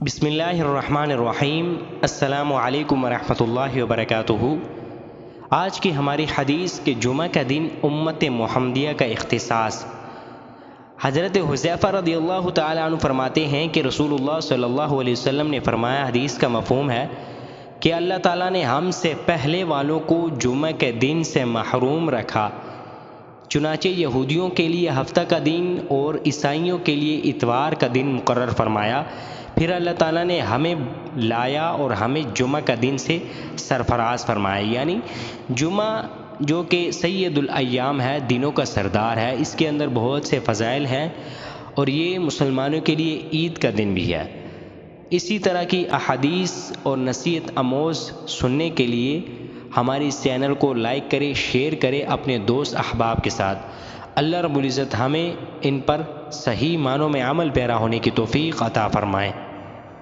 بسم اللہ الرحمن الرحیم۔ السلام علیکم ورحمۃ اللہ وبرکاتہ۔ آج کی ہماری حدیث کے جمعہ کا دن امت محمدیہ کا اختصاص۔ حضرت حذیفہ رضی اللہ تعالیٰ عنہ فرماتے ہیں کہ رسول اللہ صلی اللہ علیہ وسلم نے فرمایا، حدیث کا مفہوم ہے کہ اللہ تعالیٰ نے ہم سے پہلے والوں کو جمعہ کے دن سے محروم رکھا، چنانچہ یہودیوں کے لیے ہفتہ کا دن اور عیسائیوں کے لیے اتوار کا دن مقرر فرمایا، پھر اللہ تعالیٰ نے ہمیں لایا اور ہمیں جمعہ کا دن سے سرفراز فرمایا۔ یعنی جمعہ جو کہ سید الایام ہے، دنوں کا سردار ہے، اس کے اندر بہت سے فضائل ہیں اور یہ مسلمانوں کے لیے عید کا دن بھی ہے۔ اسی طرح کی احادیث اور نصیحت آموز سننے کے لیے ہماری اس چینل کو لائک کرے، شیئر کرے اپنے دوست احباب کے ساتھ۔ اللہ رب العزت ہمیں ان پر صحیح معنوں میں عمل پیرا ہونے کی توفیق عطا فرمائے۔